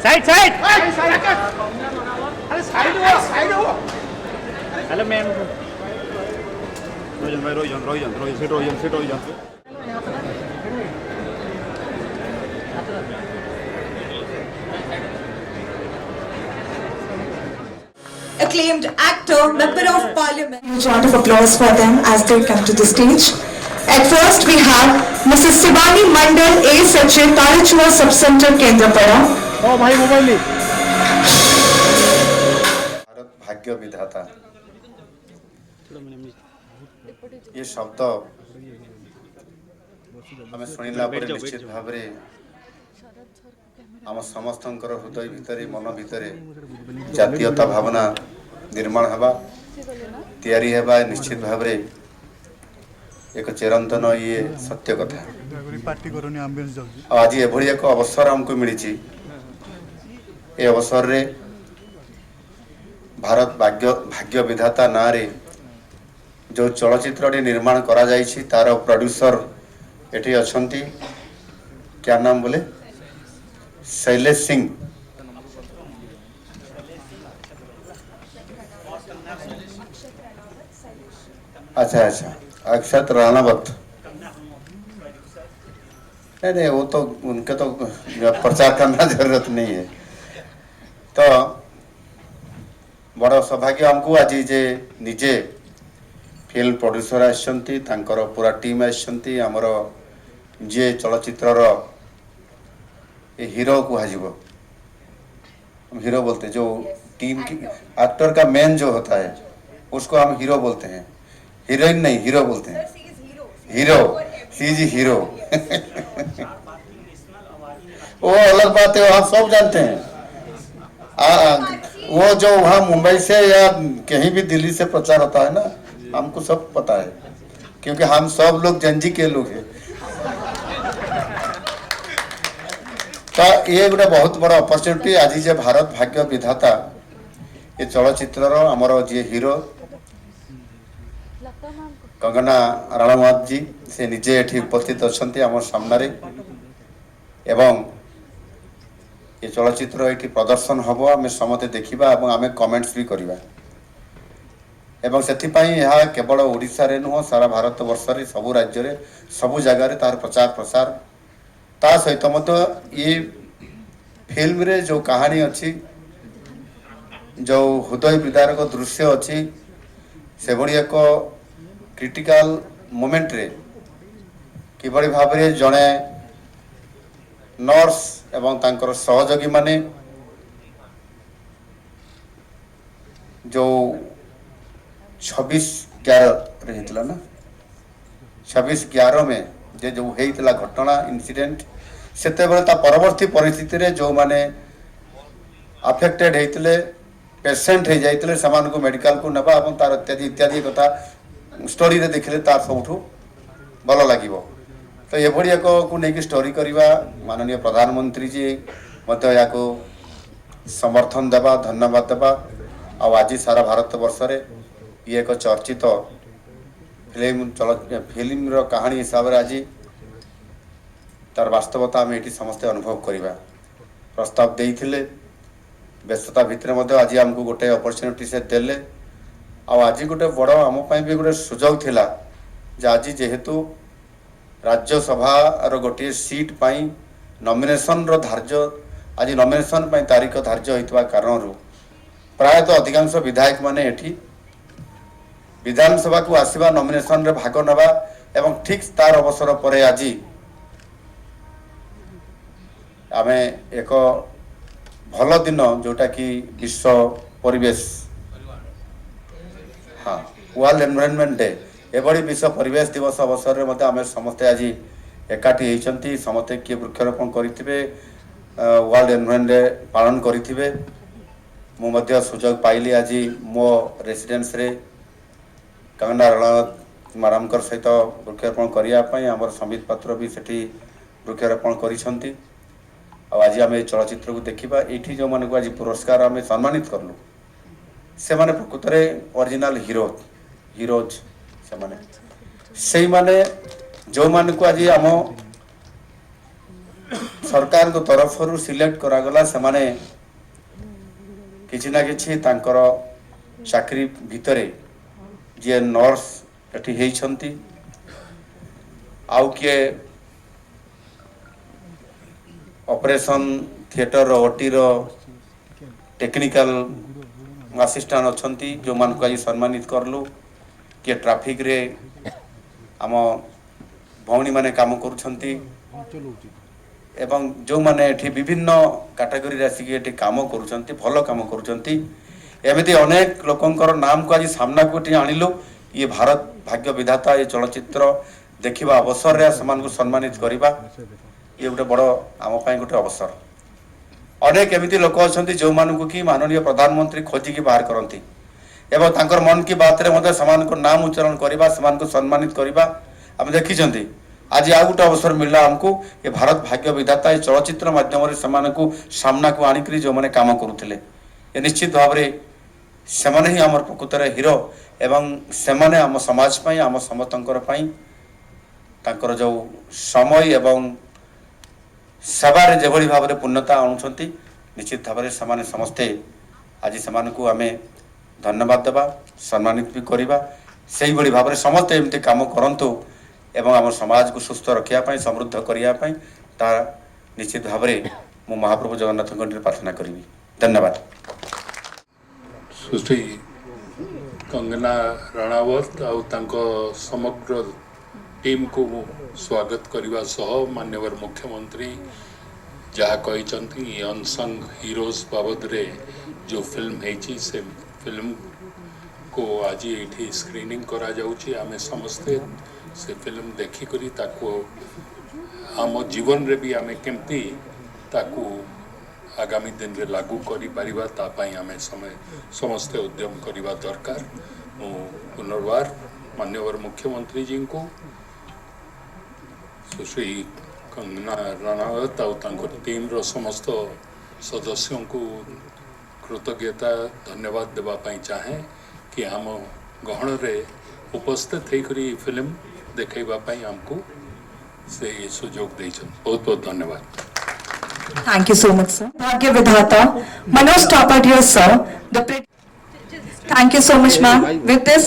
Side side अरे side हो hello ma'am रोजन भाई रोजन seat Rojan Acclaimed actor, member of parliament. Huge round of applause for them as they come to the stage. At first we have Mrs. Sivani Mandal A. Sachin, Talachua Sub-Center, Kendrapada. ओ भाई mobile ले भारत भाग्य विधाता ये शब्द आम शुणिला निश्चित भाव आम समस्त हृदय भितर मन भितर जातीयता भावना निर्माण हवा तैयारी हेबा निश्चित भाव एक चिरंतन ये सत्य कथा आज एभली एक अवसर हमको मिली ए अवसर रे भारत भाग्य विधाता ना रे जो चलचित्र निर्माण करा जाइछि तार प्रोड्यूसर एठी अछंती क्या नाम बोले शैलेश सिंह अच्छा अक्षत राणावत नहीं वो तो उनके तो प्रचार करना जरूरत नहीं है तो बड़ सौभाग्य हमको आज जे निजे फिल्म प्रोड्यूसर आसछंती तांकर पूरा टीम आसछंती हमर जे चलचित्रर हीरो कुहाजिबो हम हीरो बोलते हैं जो टीम की एक्टर का मेन जो होता है उसको हम हीरो बोलते हैं हीरोइन नहीं हीरो बोलते हैं हीरो सी जी हीरो वो अलग बात है आप सब जानते हैं वो जो वहाँ मुंबई से या कहीं भी दिल्ली से प्रचार होता है ना हमको सब पता है क्योंकि हम सब लोग जंजी के लोग हैं तो ये गोटे बहुत बड़ा अपॉर्चुनिटी आज जे भारत भाग्य विधाता ये चलचित्र आमर जी हीरो कंगना राणावत जी से निजे एठी उपस्थित अच्छा आम सामने एवं ये चलचित्र ये प्रदर्शन हम आम समते देखा आम कमेंट्स भी करवा एवं से केवल ओडिशा रे नुह सारा भारत वर्ष रे सबु राज्य रे सबु जगार तार प्रचार प्रसार ता सहित मत ये फिल्म रे जो कहानी अच्छी जो हृदय विदारक दृश्य अच्छी से भली एक क्रिटिकल मोमेंट रे किभली भाव रे जड़े नर्स एवं तांकर सहयोगी माने जो 26/11 रे हितला ना 26/11 में जे जो हेतला घटना इंसिडेंट सेते बेले ता परवर्ती परिस्थिति रे जो माने अफेक्टेड हेतले पेशेंट हे जाइतले समान को मेडिकल को नबा एवं तार इत्यादि कथा स्टोरी रे देखले तार सबठू भल लागिवो तो ये भली एक को लेकिन स्टोरी करवा माननीय प्रधानमंत्री जी मत या समर्थन देवा धन्यवाद देवा आज सारा भारत वर्ष रे ये एक चर्चित फिल्म कहानी हिसाब से आज तार वास्तवता आम ये समस्ते अनुभव करवा प्रस्ताव देइथिले व्यस्तता भितर आज आमको गोटे अपॉर्चुनिटी से देले आज गोटे बड़ आम भी गोटे सुजोग थिला जे आज जेहेतु राज्यसभा गोटे सीट पाई नॉमिनेशन रो धार्य आज नॉमिनेशन पाई तारीख धार्य होइतबा कारण प्रायतः अधिकांश विधायक माने एठी विधानसभा को आसवा नॉमिनेशन रे भाग नवा एवं ठीक तार अवसर पर आज आमे एक भल दिन जोटा कि विश्व परिवेश हाँ वर्ल्ड एनवायरनमेंट डे एभली विश्व परिवेश दिवस अवसर में आम समस्ते आज एकाठी होती समस्ते किए वृक्षारोपण करेंगे वर्ल्ड एनवायरनमेंट डे पालन करेंगे मुझे सुजोग पाइली आज मो रेसिडेंस रे कंगना राणावत मैडम सहित वृक्षारोपण करने आम संबित पात्र भी सेठी वृक्षारोपण करिसेंती आज आम चलचित्र को देखा ये जो मानक आज पुरस्कार आम सम्मानित कलु से माने प्रकृत में ओरिजिनल हीरोज से माने जो मान को आज आम सरकार को तरफ सिलेक्ट करागला से किसी ना किसी तांकर चाकरी भितरे जे नर्स एठी हेइछंती आउ किए ऑपरेशन थिएटर ओटी रो टेक्निकल असिस्टेंट अच्छी जो मान को आज सम्मानित करलु किए ट्रैफिक रे आम भौणी माने काम करुछंती एवं जो माने एठी विभिन्न कैटेगरी आसिक एठी काम करुछंती भल काम करुछंती एमिति अनेक लोकंकर नाम को आज सामना को आणिलु ये भारत भाग्य विधाता ये चलचित्र देखिबा अवसर रे समान को सम्मानित करिबा ये गोटे बड़ आम पाई गोटे अवसर अनेक एमिति लोक अछंती जो मानकु कि माननीय प्रधानमंत्री खोजिकी बाहर करती एवं तांकर मन की बात रे मते समान को नाम उच्चारण करिबा समान को सम्मानित करिबा हम देखिछंती आज आ गोटे अवसर मिलला हमको ये भारत भाग्य विधाता ये चलचित्र माध्यम रे समान को सामना को आनिकरी जो माने काम करुथिले ये निश्चित भाव रे सेमाने ही हमर प्रकृतर हीरो एवं सेमाने आम समाज पाई आम समस्तंकर पाई तांकर जो समय एवं सेवारे जेभली भाव में पूर्णता आणुछंती निश्चित भाव में सेमाने समस्ते आज सेमान को आमे धन्यवाद देबा सम्मानित भी करिबा सेही बड़ी भाव में समस्ते एमती काम करंतु एवं आम समाज को सुस्थ रखिया पाई समृद्ध करिया पाई ता निश्चित भाव में मु महाप्रभु जगन्नाथ प्रार्थना करी धन्यवाद। सुश्री कंगना रणावत आउ तांको समग्र टीम को स्वागत करने सह माननीय मुख्यमंत्री जहाँ कहते अनसंग हीरोज बाबद रे जो फिल्म है से फिल्म को आज ये स्क्रीनिंग करा जाउची आमे समस्ते से फिल्म देखिकरी ताको आम जीवन रे भी आमे केमती ताको आगामी दिन रे लागू करी पारिबा ता पई आमे समस्ते उद्यम करिबा दरकार। पुनर्बार माननीय मुख्यमंत्री जी को सुश्री कंगना रणावत और टीम रो समस्त सदस्यों को कृतज्ञता धन्यवाद देवाई चाहे कि हम गहन रे उपस्थित होकर फिल्म देखवाई आमको से सुजोग देछन बहुत बहुत धन्यवाद। Thank you so much, sir. Bhagya Vidhata, Manoj Tapadia, sir. Thank you so much, ma'am. With this,